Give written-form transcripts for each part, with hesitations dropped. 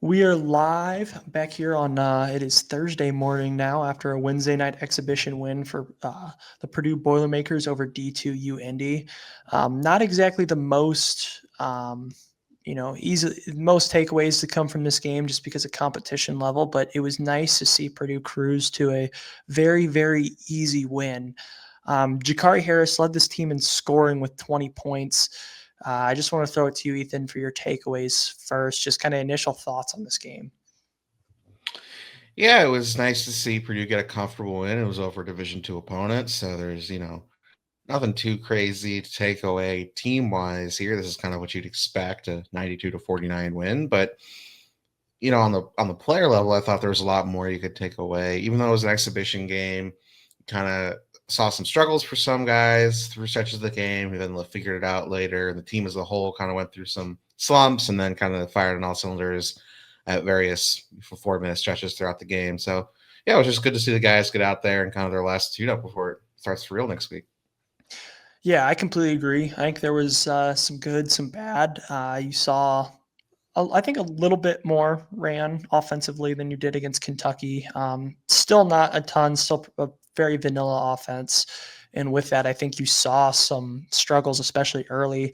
We are live back here on, it is Thursday morning now after a Wednesday night exhibition win for the Purdue Boilermakers over D2 UIndy. Not exactly the most, easy, most takeaways to come from this game just because of competition level, but it was nice to see Purdue cruise to a very, very easy win. Jakari Harris led this team in scoring with 20 points. I just want to throw it to you, Ethan, for your takeaways first. Just kind of initial thoughts on this game. Yeah, it was nice to see Purdue get a comfortable win. It was over Division two opponents, so there's nothing too crazy to take away team wise here. This is kind of what you'd expect, a 92-49 win. But on the player level, I thought there was a lot more you could take away. Even though it was an exhibition game, kind of saw some struggles for some guys through stretches of the game, who then figured it out later. And the team as a whole kind of went through some slumps and then kind of fired on all cylinders at various 4-minute stretches throughout the game. So yeah, it was just good to see the guys get out there and kind of their last tune up before it starts for real next week. Yeah, I completely agree. I think there was some good, some bad. You saw, I think, a little bit more ran offensively than you did against Kentucky. Still not a ton, still a very vanilla offense. And with that, I think you saw some struggles, especially early.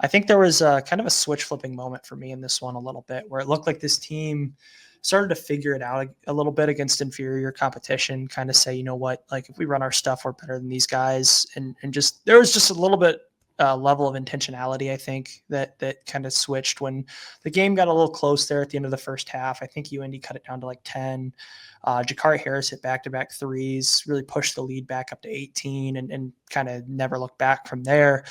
I think there was a kind of a switch flipping moment for me in this one a little bit where it looked like this team started to figure it out a little bit against inferior competition, kind of say, you know what, like if we run our stuff, we're better than these guys. And just, there was just a little bit level of intentionality, I think, that kind of switched when the game got a little close there at the end of the first half. I think UIndy cut it down to like 10. Jakari Harris hit back-to-back threes, really pushed the lead back up to 18 and kind of never looked back from there.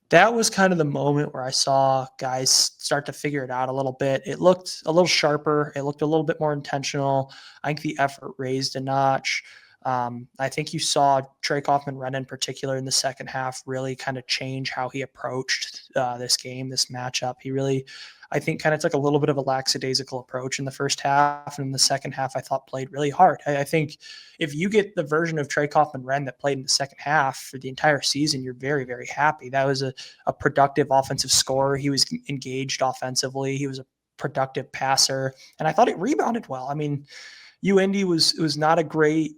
That was kind of the moment where I saw guys start to figure it out a little bit. It looked a little sharper. It looked a little bit more intentional. I think the effort raised a notch. I think you saw Trey Kaufman-Renn in particular in the second half really kind of change how he approached this game, this matchup. He really, I think, kind of took a little bit of a lackadaisical approach in the first half. And in the second half, I thought played really hard. I think if you get the version of Trey Kaufman-Renn that played in the second half for the entire season, you're very, very happy. That was a productive offensive scorer. He was engaged offensively. He was a productive passer. And I thought it rebounded well. I mean, UIndy was not a great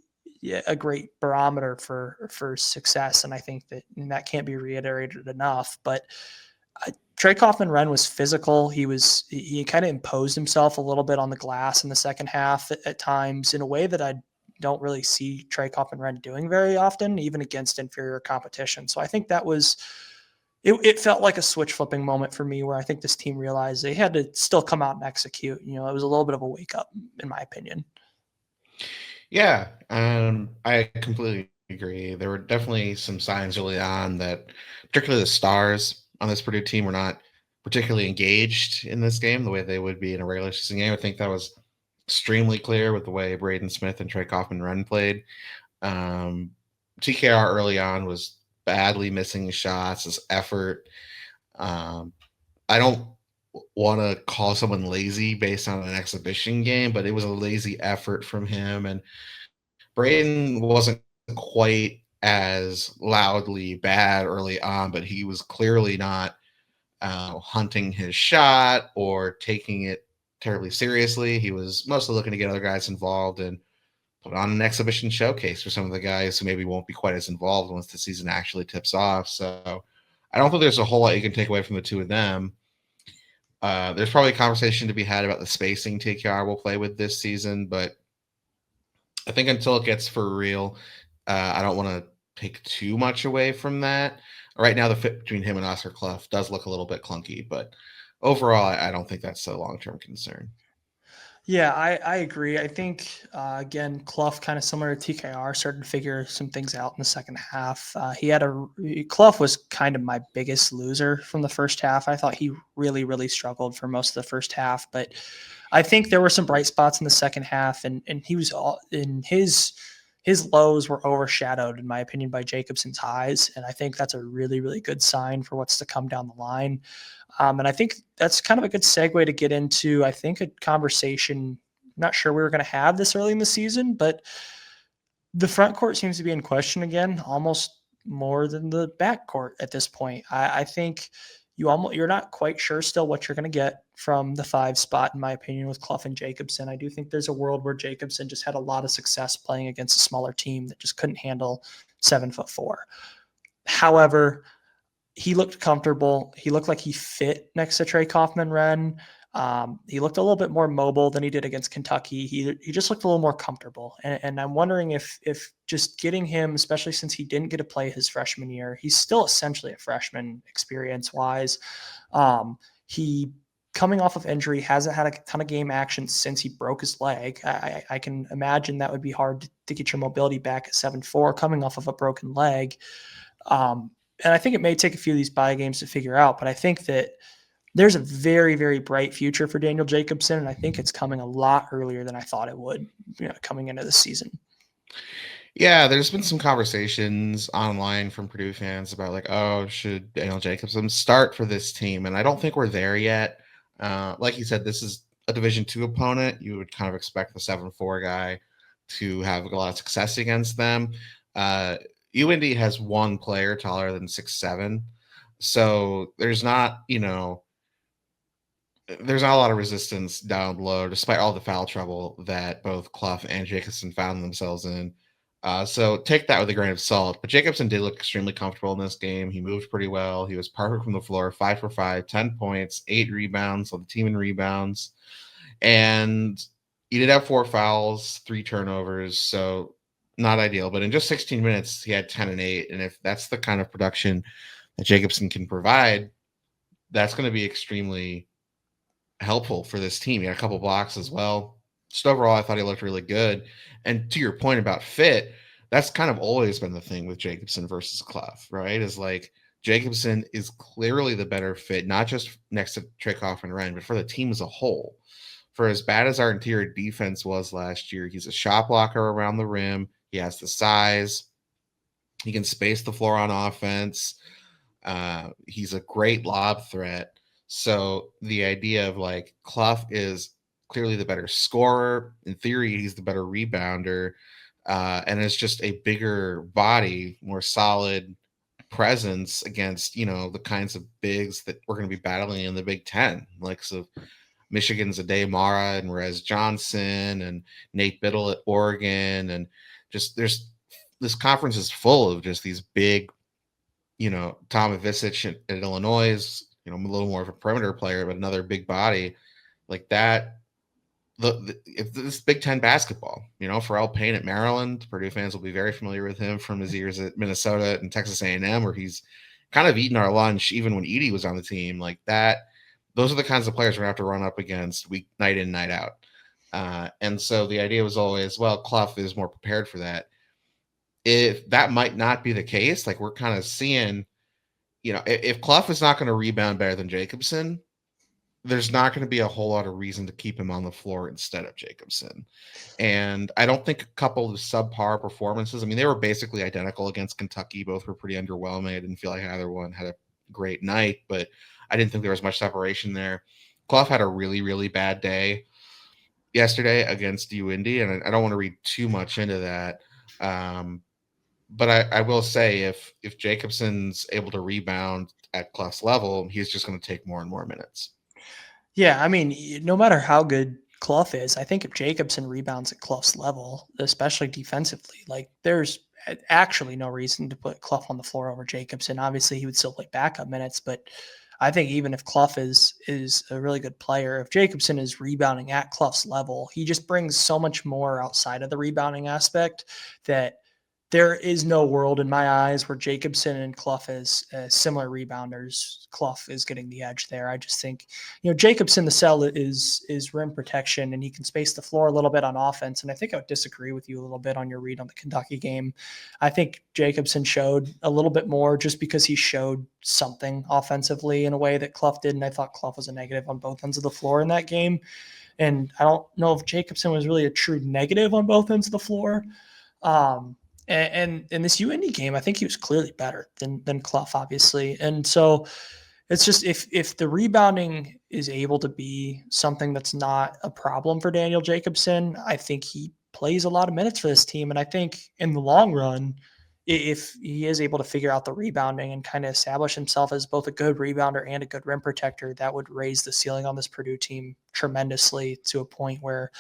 barometer for success, and I think that can't be reiterated enough. But Trey Kaufman-Renn was physical. He kind of imposed himself a little bit on the glass in the second half at times in a way that I don't really see Trey Kaufman-Renn doing very often, even against inferior competition. So I think that was it felt like a switch flipping moment for me where I think this team realized they had to still come out and execute. It was a little bit of a wake up, in my opinion. Yeah, I completely agree. There were definitely some signs early on that, particularly the stars on this Purdue team, were not particularly engaged in this game the way they would be in a regular season game. I think that was extremely clear with the way Braden Smith and Trey Kaufman-Renn played. Um, TKR early on was badly missing shots, his effort. Um, I don't want to call someone lazy based on an exhibition game, but it was a lazy effort from him. And Braden wasn't quite as loudly bad early on, but he was clearly not hunting his shot or taking it terribly seriously. He was mostly looking to get other guys involved and put on an exhibition showcase for some of the guys who maybe won't be quite as involved once the season actually tips off. So I don't think there's a whole lot you can take away from the two of them. There's probably a conversation to be had about the spacing TKR will play with this season, but I think until it gets for real, I don't want to take too much away from that. Right now, the fit between him and Oscar Clough does look a little bit clunky, but overall, I don't think that's a long-term concern. Yeah, I agree. I think, again, Clough, kind of similar to TKR, started to figure some things out in the second half. Clough was kind of my biggest loser from the first half. I thought he really, really struggled for most of the first half, but I think there were some bright spots in the second half, and he was all in his lows were overshadowed, in my opinion, by Jacobson's highs. And I think that's a really, really good sign for what's to come down the line. And I think that's kind of a good segue to get into, I think, a conversation. I'm not sure we were going to have this early in the season, but the front court seems to be in question again, almost more than the back court at this point. I think you're not quite sure still what you're going to get from the 5 spot, in my opinion, with Clough and Jacobson. I do think there's a world where Jacobson just had a lot of success playing against a smaller team that just couldn't handle 7'4". However, he looked comfortable. He looked like he fit next to Trey Kaufman-Renn. He looked a little bit more mobile than he did against Kentucky. He just looked a little more comfortable. And I'm wondering if just getting him, especially since he didn't get to play his freshman year, he's still essentially a freshman experience-wise. He coming off of injury, hasn't had a ton of game action since he broke his leg. I can imagine that would be hard to get your mobility back at 7'4", coming off of a broken leg. And I think it may take a few of these bye games to figure out, but I think that there's a very, very bright future for Daniel Jacobson, and I think it's coming a lot earlier than I thought it would, coming into the season. Yeah, there's been some conversations online from Purdue fans about like, oh, should Daniel Jacobson start for this team? And I don't think we're there yet. Like you said, this is a Division II opponent. You would kind of expect the 7'4" guy to have a lot of success against them. UIndy has one player taller than 6'7", so there's not there's not a lot of resistance down low, despite all the foul trouble that both Clough and Jacobson found themselves in. So take that with a grain of salt. But Jacobson did look extremely comfortable in this game. He moved pretty well. He was perfect from the floor, 5 for 5, 10 points, 8 rebounds, led the team in rebounds. And he did have 4 fouls, 3 turnovers, so not ideal. But in just 16 minutes, he had 10 and 8. And if that's the kind of production that Jacobson can provide, that's going to be extremely helpful for this team. He had a couple blocks as well. Just overall, I thought he looked really good. And to your point about fit, that's kind of always been the thing with Jacobson versus Clough, right? Is like Jacobson is clearly the better fit, not just next to Trey Kaufman-Renn, but for the team as a whole. For as bad as our interior defense was last year, he's a shot blocker around the rim. He has the size. He can space the floor on offense. He's a great lob threat. So the idea of like Clough is clearly the better scorer. In theory, he's the better rebounder. And it's just a bigger body, more solid presence against, the kinds of bigs that we're going to be battling in the Big Ten, like so Michigan's Ade Mara and Rez Johnson and Nate Biddle at Oregon. And just this conference is full of just these big, Tom Ivicic at Illinois is, a little more of a perimeter player, but another big body like that. If this Big Ten basketball, Pharrell Payne at Maryland, Purdue fans will be very familiar with him from his years at Minnesota and Texas A&M, where he's kind of eaten our lunch even when Edey was on the team. Like that, those are the kinds of players we're going to have to run up against night in, night out. And so the idea was always, well, Clough is more prepared for that. If that might not be the case, like we're kind of seeing, if Clough is not going to rebound better than Jacobson, there's not going to be a whole lot of reason to keep him on the floor instead of Jacobson. And I don't think a couple of subpar performances, I mean, they were basically identical against Kentucky. Both were pretty underwhelming. I didn't feel like either one had a great night, but I didn't think there was much separation there. Clough had a really, really bad day yesterday against UIndy, and I don't want to read too much into that. But I will say if Jacobson's able to rebound at Clough's level, he's just going to take more and more minutes. Yeah, I mean, no matter how good Clough is, I think if Jacobson rebounds at Clough's level, especially defensively, like there's actually no reason to put Clough on the floor over Jacobson. Obviously, he would still play backup minutes, but I think even if Clough is a really good player, if Jacobson is rebounding at Clough's level, he just brings so much more outside of the rebounding aspect that there is no world in my eyes where Jacobson and Clough is similar rebounders. Clough is getting the edge there. I just think, Jacobson, the sell is rim protection, and he can space the floor a little bit on offense. And I think I would disagree with you a little bit on your read on the Kentucky game. I think Jacobson showed a little bit more just because he showed something offensively in a way that Clough didn't. I thought Clough was a negative on both ends of the floor in that game. And I don't know if Jacobson was really a true negative on both ends of the floor. And in this UIndy game, I think he was clearly better than Clough, obviously. And so it's just if the rebounding is able to be something that's not a problem for Daniel Jacobson, I think he plays a lot of minutes for this team. And I think in the long run, if he is able to figure out the rebounding and kind of establish himself as both a good rebounder and a good rim protector, that would raise the ceiling on this Purdue team tremendously to a point where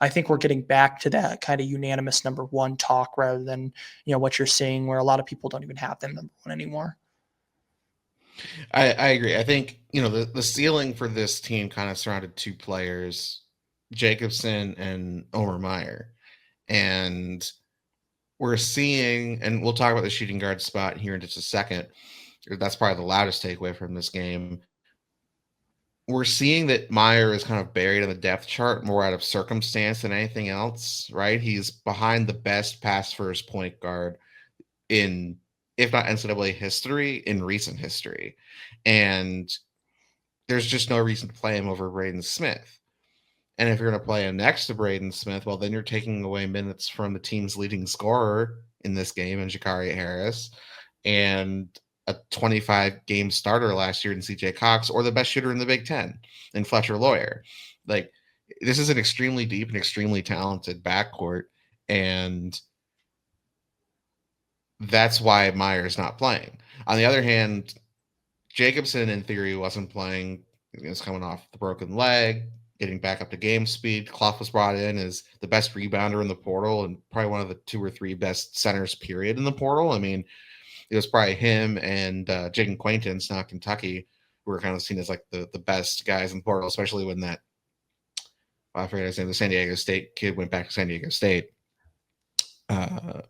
I think we're getting back to that kind of unanimous number one talk rather than, what you're seeing where a lot of people don't even have them number one anymore. I agree. I think, the ceiling for this team kind of surrounded two players, Jacobson and Omer Meyer. And we're seeing, and we'll talk about the shooting guard spot here in just a second. That's probably the loudest takeaway from this game. We're seeing that Meyer is kind of buried in the depth chart more out of circumstance than anything else, right? He's behind the best pass first point guard in, if not NCAA history, in recent history. And there's just no reason to play him over Braden Smith. And if you're going to play him next to Braden Smith, well, then you're taking away minutes from the team's leading scorer in this game, in Jakari Harris, and a 25-game starter last year in CJ Cox, or the best shooter in the Big Ten in Fletcher Lawyer. Like, this is an extremely deep and extremely talented backcourt, and that's why Meyer's not playing. On the other hand, Jacobson, in theory, wasn't playing. He was coming off the broken leg, getting back up to game speed. Clough was brought in as the best rebounder in the portal and probably one of the 2 or 3 best centers, period, in the portal. I mean, it was probably him and Jaden Quaintance, now Kentucky, who were kind of seen as like the best guys in the portal, especially when that, I forget his name, the San Diego State kid went back to San Diego State.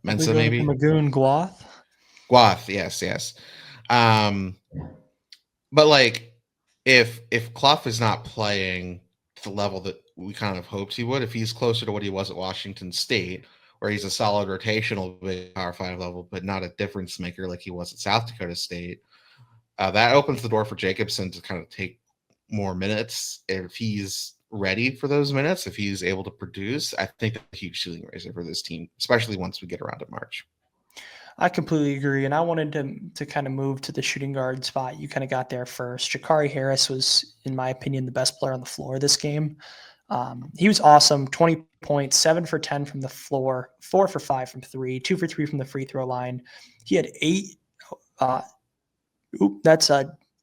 Mensa, maybe? Magoon Guath? Guath, yes. But like, if Clough is not playing to the level that we kind of hoped he would, if he's closer to what he was at Washington State, where he's a solid rotational big Power 5 level, but not a difference maker like he was at South Dakota State, that opens the door for Jacobson to kind of take more minutes. If he's ready for those minutes, if he's able to produce, I think that's a huge ceiling raiser for this team, especially once we get around to March. I completely agree. And I wanted to kind of move to the shooting guard spot. You kind of got there first. Jakari Harris was, in my opinion, the best player on the floor this game. He was awesome. 20 points, 7 for 10 from the floor, 4 for 5 from 3, 2 for 3 from the free throw line. He had 8. That's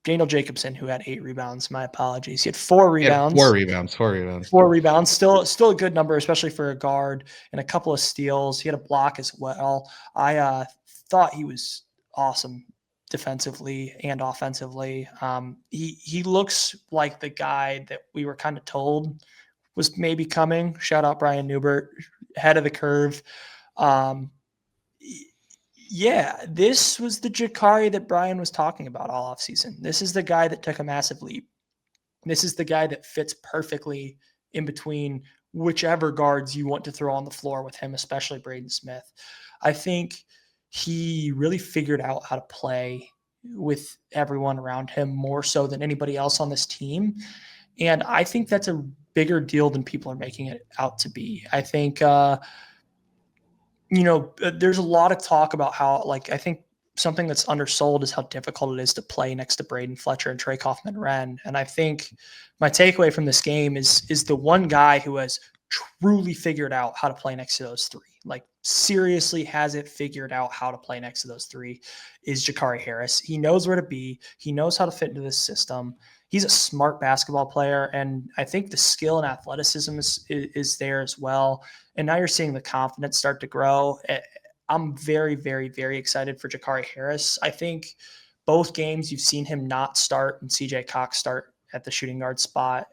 Daniel Jacobson, who had 8 rebounds. My apologies. He had 4 rebounds. 4 rebounds. 4 rebounds. 4 rebounds. Still a good number, especially for a guard, and a couple of steals. He had a block as well. I thought he was awesome defensively and offensively. He looks like the guy that we were kind of told was maybe coming. Shout out Brian Newbert, ahead of the curve. Yeah, this was the Jakari that Brian was talking about all offseason. This is the guy that took a massive leap. This is the guy that fits perfectly in between whichever guards you want to throw on the floor with him, especially Braden Smith. I think he really figured out how to play with everyone around him more so than anybody else on this team. And I think that's a bigger deal than people are making it out to be. I think, there's a lot of talk about how, I think something that's undersold is how difficult it is to play next to Braden Fletcher and Trey Kaufman-Renn. And I think my takeaway from this game is the one guy who has truly figured out how to play next to those 3, seriously has it figured out how to play next to those 3, is Jakari Harris. He knows where to be. He knows how to fit into this system. He's a smart basketball player, and I think the skill and athleticism is there as well. And now you're seeing the confidence start to grow. I'm very, very, very excited for Jakari Harris. I think both games you've seen him not start and CJ Cox start at the shooting guard spot.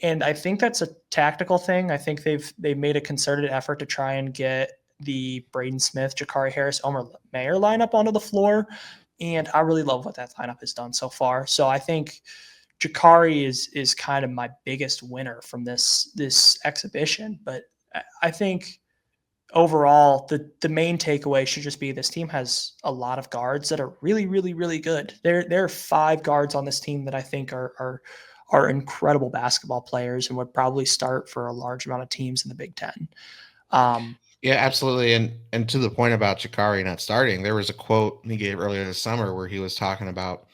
And I think that's a tactical thing. I think they've made a concerted effort to try and get the Braden Smith, Jakari Harris, Omer Meyer lineup onto the floor. And I really love what that lineup has done so far. So I think Jakari is kind of my biggest winner from this exhibition. But I think overall, the main takeaway should just be this team has a lot of guards that are really, really, really good. There are 5 guards on this team that I think are incredible basketball players and would probably start for a large amount of teams in the Big Ten. Yeah, absolutely. And to the point about Jakari not starting, there was a quote he gave earlier this summer where he was talking about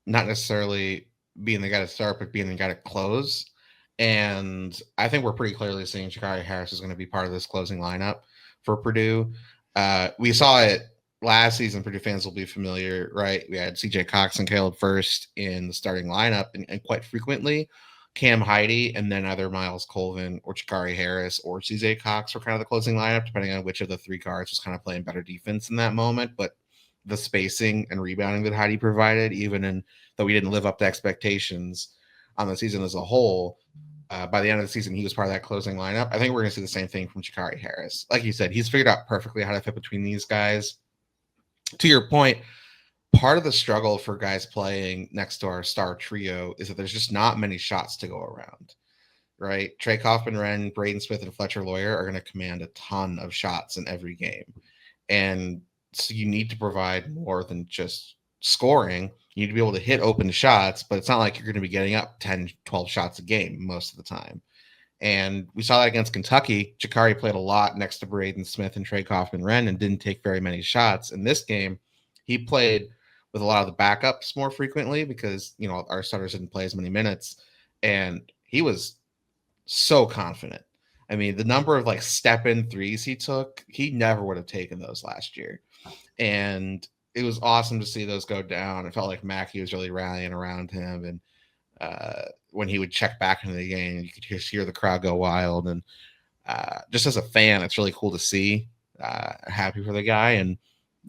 not necessarily being the guy to start, but being the guy to close. And I think we're pretty clearly seeing Jakari Harris is going to be part of this closing lineup for Purdue. We saw it last season, Purdue fans will be familiar, right? We had CJ Cox and Caleb First in the starting lineup, and quite frequently, Cam Heidi and then either Miles Colvin or Chikari Harris or CJ Cox were kind of the closing lineup, depending on which of the three guards was kind of playing better defense in that moment. But the spacing and rebounding that Heidi provided, even in though we didn't live up to expectations on the season as a whole, by the end of the season, he was part of that closing lineup. I think we're going to see the same thing from Chikari Harris. Like you said, he's figured out perfectly how to fit between these guys. To your point, part of the struggle for guys playing next to our star trio is that there's just not many shots to go around, right? Trey Kaufman, Wren, Braden Smith, and Fletcher Lawyer are going to command a ton of shots in every game. And so you need to provide more than just scoring. You need to be able to hit open shots, but it's not like you're going to be getting up 10, 12 shots a game most of the time. And we saw that against Kentucky. Chikari played a lot next to Braden Smith and Trey Kaufman-Wren and didn't take very many shots. In this game, he played with a lot of the backups more frequently because, our starters didn't play as many minutes. And he was so confident. I mean, the number of step-in threes he took, he never would have taken those last year. And it was awesome to see those go down. It felt like Mackey was really rallying around him. And when he would check back into the game, you could just hear the crowd go wild. And just as a fan, it's really cool to see. Happy for the guy. And,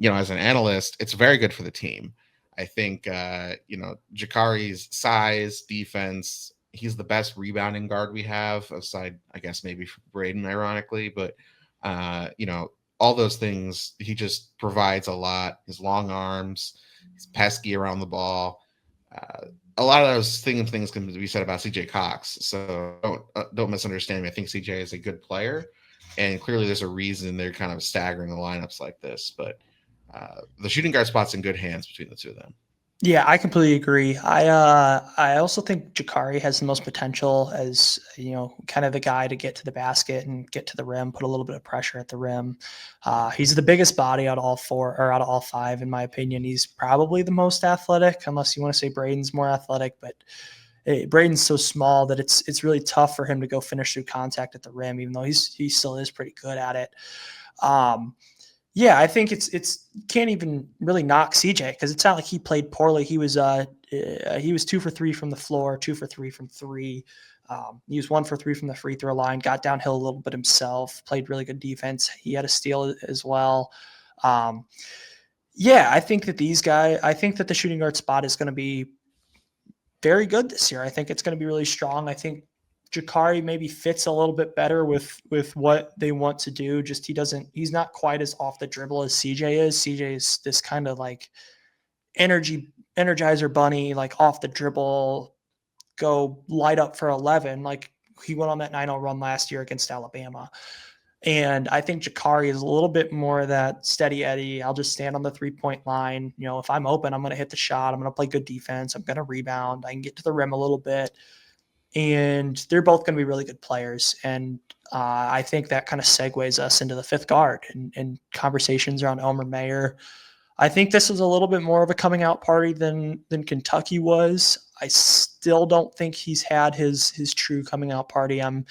as an analyst, it's very good for the team. I think, Jakari's size, defense, he's the best rebounding guard we have, aside, I guess, maybe for Braden, ironically. But, all those things, he just provides a lot. His long arms, he's pesky around the ball. A lot of those things can be said about CJ Cox. So don't misunderstand me. I think CJ is a good player, and clearly there's a reason they're kind of staggering the lineups like this. But the shooting guard spot's in good hands between the two of them. Yeah, I completely agree. I also think Jakari has the most potential as kind of the guy to get to the basket and get to the rim, put a little bit of pressure at the rim. He's the biggest body out of all four or out of all five, in my opinion. He's probably the most athletic, unless you want to say Braden's more athletic. But Braden's so small that it's really tough for him to go finish through contact at the rim, even though he still is pretty good at it. Yeah, I think it's can't even really knock CJ because it's not like he played poorly. He was 2 for 3 from the floor, 2 for 3 from three. He was 1 for 3 from the free throw line. Got downhill a little bit himself. Played really good defense. He had a steal as well. Yeah, I think that the shooting guard spot is going to be very good this year. I think it's going to be really strong. I think Jakari maybe fits a little bit better with what they want to do. Just he's not quite as off the dribble as CJ is. CJ is this kind of like energizer bunny, like off the dribble, go light up for 11. Like he went on that 9-0 run last year against Alabama. And I think Jakari is a little bit more of that steady Eddie. I'll just stand on the 3-point line. If I'm open, I'm going to hit the shot. I'm going to play good defense. I'm going to rebound. I can get to the rim a little bit. And they're both going to be really good players. And I think that kind of segues us into the fifth guard and conversations around Elmer Mayer. I think this is a little bit more of a coming out party than Kentucky was. I still don't think he's had his true coming out party. I'm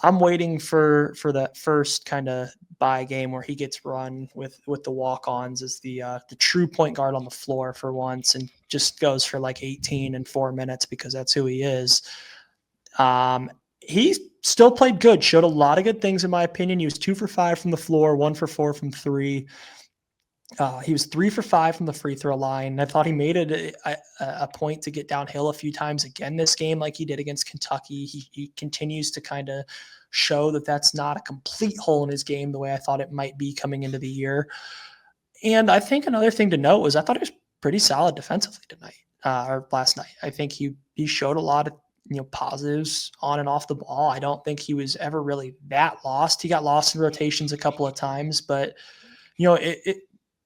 waiting for that first kind of bye game where he gets run with the walk-ons as the true point guard on the floor for once and just goes for like 18 in 4 minutes because that's who he is. He still played good, showed a lot of good things in my opinion. He was 2 for 5 from the floor, 1 for 4 from three. He was 3 for 5 from the free throw line. I thought he made it a point to get downhill a few times again this game, like he did against Kentucky. He continues to kind of show that that's not a complete hole in his game the way I thought it might be coming into the year. And I think another thing to note was I thought he was pretty solid defensively tonight or last night. I think he showed a lot of positives on and off the ball. I don't think he was ever really that lost. He got lost in rotations a couple of times, but it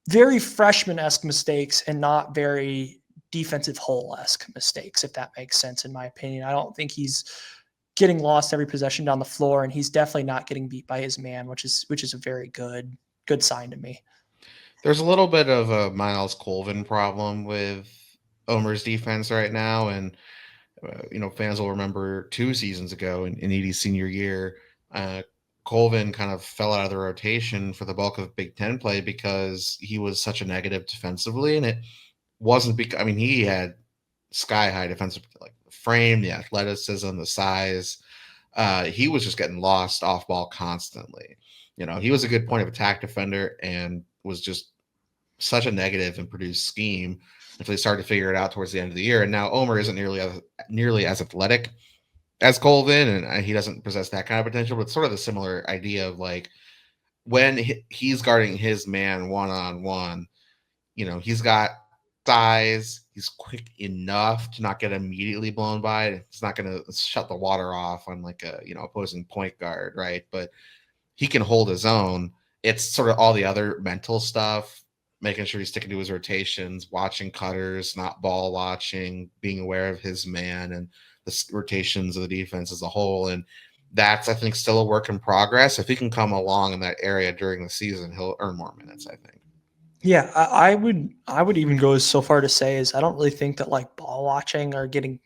very freshman-esque mistakes and not very defensive hole-esque mistakes, if that makes sense, in my opinion. I don't think he's getting lost every possession down the floor, and he's definitely not getting beat by his man, which is a very good sign to me. There's a little bit of a Miles Colvin problem with Omer's defense right now, and fans will remember 2 seasons ago in Edie's senior year, Colvin kind of fell out of the rotation for the bulk of Big Ten play because he was such a negative defensively, and it wasn't because I mean he had sky high defensive like the frame, the athleticism, the size. He was just getting lost off ball constantly. He was a good point of attack defender and was just such a negative in Purdue's scheme until they started to figure it out towards the end of the year. And now Omer isn't nearly as athletic as Colvin, and he doesn't possess that kind of potential. But it's sort of the similar idea of like when he's guarding his man one on one, he's got size. He's quick enough to not get immediately blown by. It's not going to shut the water off on like a opposing point guard, right? But he can hold his own. It's sort of all the other mental stuff, making sure he's sticking to his rotations, watching cutters, not ball watching, being aware of his man and the rotations of the defense as a whole. And that's, I think, still a work in progress. If he can come along in that area during the season, he'll earn more minutes, I think. Yeah, I would even go so far to say is I don't really think that like ball watching or getting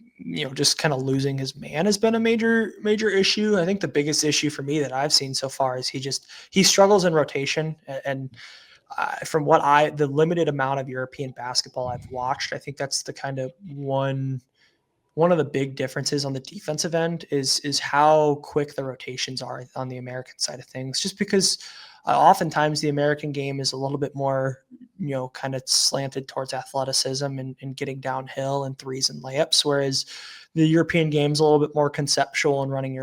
just kind of losing his man has been a major issue. I think the biggest issue for me that I've seen so far is he struggles in rotation and from the limited amount of European basketball I've watched, I think that's the kind of one of the big differences on the defensive end is how quick the rotations are on the American side of things. Just because oftentimes the American game is a little bit more, kind of slanted towards athleticism and getting downhill and threes and layups, whereas the European game is a little bit more conceptual and running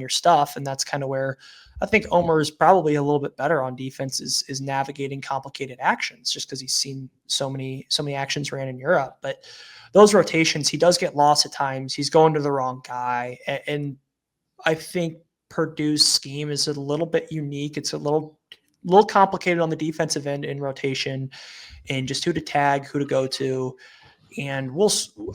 your stuff, and that's kind of where I think Omer is probably a little bit better on defense is navigating complicated actions, just because he's seen so many actions ran in Europe, but those rotations, he does get lost at times. He's going to the wrong guy. And I think Purdue's scheme is a little bit unique. It's a little complicated on the defensive end in rotation and just who to tag, who to go to. And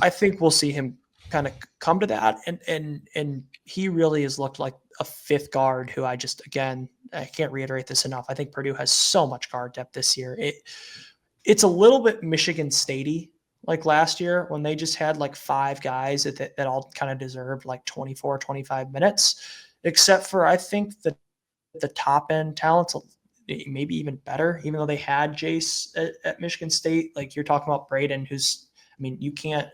I think we'll see him kind of come to that. And he really has looked like a fifth guard who I can't reiterate this enough. I think Purdue has so much guard depth this year. It's a little bit Michigan Statey like last year when they just had like five guys that all kind of deserved like 24, 25 minutes, except for I think the top end talent's maybe even better, even though they had Jace at Michigan State. Like you're talking about Braden, you can't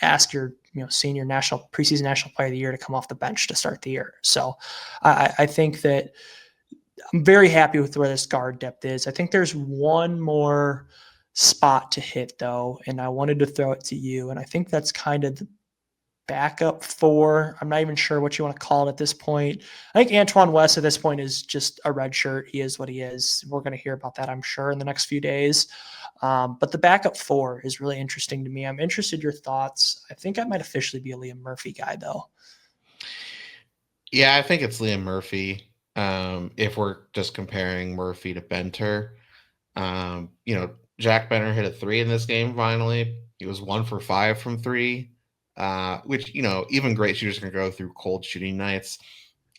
ask your senior preseason national player of the year to come off the bench to start the year. So I think that I'm very happy with where this guard depth is. I think there's one more spot to hit though, and I wanted to throw it to you. And I think that's kind of the backup four. I'm not even sure what you want to call it at this point. I think Antoine West at this point is just a red shirt. He is what he is. We're going to hear about that, I'm sure, in the next few days. But the backup four is really interesting to me. I'm interested in your thoughts. I think I might officially be a Liam Murphy guy though. Yeah, I think it's Liam Murphy. If we're just comparing Murphy to Benter, Jack Benter hit a three in this game finally. He was 1 for 5 from three, which, even great shooters can go through cold shooting nights.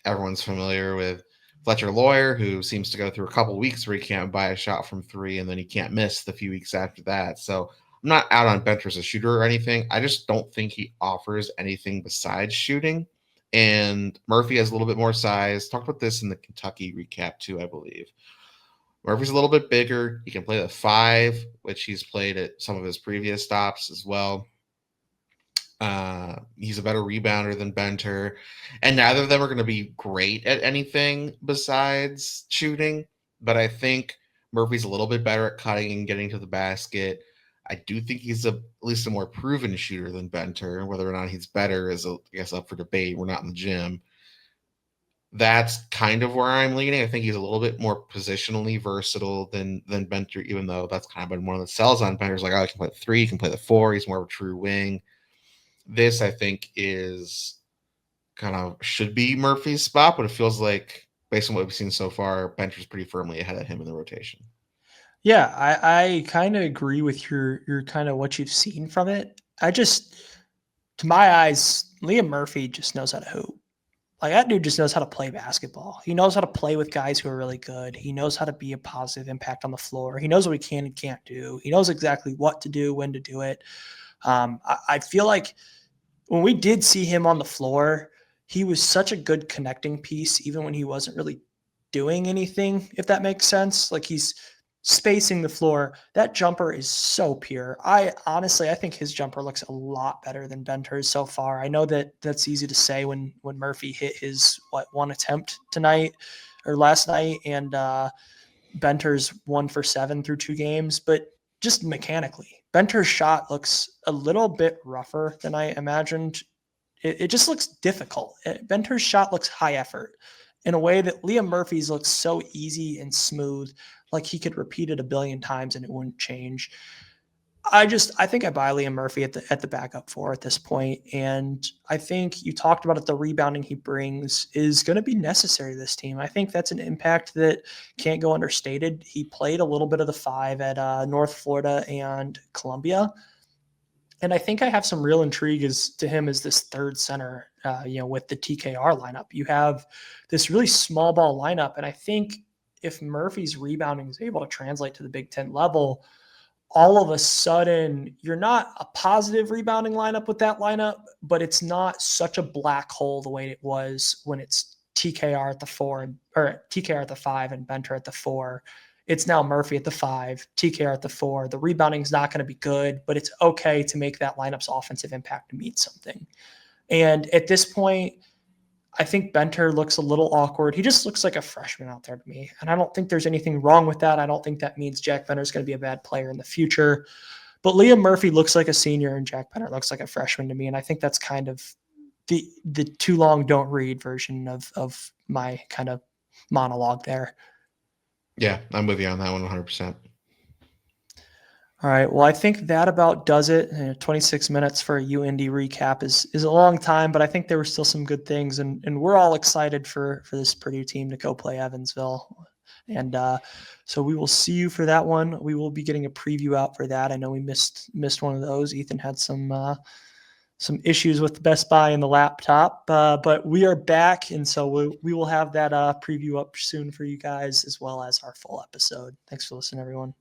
Everyone's familiar with Fletcher Lawyer, who seems to go through a couple weeks where he can't buy a shot from three and then he can't miss the few weeks after that. So I'm not out on Benter as a shooter or anything. I just don't think he offers anything besides shooting. And Murphy has a little bit more size. Talked about this in the Kentucky recap too, I believe. Murphy's a little bit bigger. He can play the 5, which he's played at some of his previous stops as well. He's a better rebounder than Benter. And neither of them are going to be great at anything besides shooting. But I think Murphy's a little bit better at cutting and getting to the basket. I do think he's at least a more proven shooter than Benter. Whether or not he's better is, I guess, up for debate. We're not in the gym. That's kind of where I'm leaning. I think he's a little bit more positionally versatile than Benter, even though that's kind of been one of the sells on Benter's like, he can play the 3, he can play the 4, he's more of a true wing. This, I think, is kind of should be Murphy's spot, but it feels like, based on what we've seen so far, Benter's pretty firmly ahead of him in the rotation. Yeah, I kind of agree with your kind of what you've seen from it. To my eyes, Liam Murphy just knows how to hoop. Like that dude just knows how to play basketball. He knows how to play with guys who are really good. He knows how to be a positive impact on the floor. He knows what he can and can't do. He knows exactly what to do, when to do it. I feel like when we did see him on the floor, he was such a good connecting piece, even when he wasn't really doing anything, if that makes sense. Like he's spacing the floor. That jumper is so pure. I think his jumper looks a lot better than Benter's so far. I know that that's easy to say when Murphy hit his one attempt tonight or last night, and Benter's 1 for 7 through 2 games, but just mechanically, Benter's shot looks a little bit rougher than I imagined. It just looks difficult. Benter's shot looks high effort in a way that Liam Murphy's looks so easy and smooth, like he could repeat it a billion times and it wouldn't change. I think I buy Liam Murphy at the backup four at this point, and I think you talked about it. The rebounding he brings is going to be necessary to this team. I think that's an impact that can't go understated. He played a little bit of the 5 at North Florida and Columbia, and I think I have some real intrigue as to him as this third center. With the TKR lineup, you have this really small ball lineup, and I think if Murphy's rebounding is able to translate to the Big Ten level, all of a sudden you're not a positive rebounding lineup with that lineup, but it's not such a black hole the way it was when it's TKR at the 4 or TKR at the 5 and Benter at the 4. It's now Murphy at the 5, TKR at the 4. The rebounding is not going to be good, but it's okay to make that lineup's offensive impact mean something. And at this point, I think Benter looks a little awkward. He just looks like a freshman out there to me. And I don't think there's anything wrong with that. I don't think that means Jack Benner is going to be a bad player in the future. But Liam Murphy looks like a senior and Jack Benner looks like a freshman to me. And I think that's kind of the too long don't read version of my kind of monologue there. Yeah, I'm with you on that one 100%. All right. Well, I think that about does it. 26 minutes for a UIndy recap is a long time, but I think there were still some good things, and we're all excited for this Purdue team to go play Evansville. And so we will see you for that one. We will be getting a preview out for that. I know we missed one of those. Ethan had some issues with the Best Buy and the laptop, but we are back, and so we will have that preview up soon for you guys, as well as our full episode. Thanks for listening, everyone.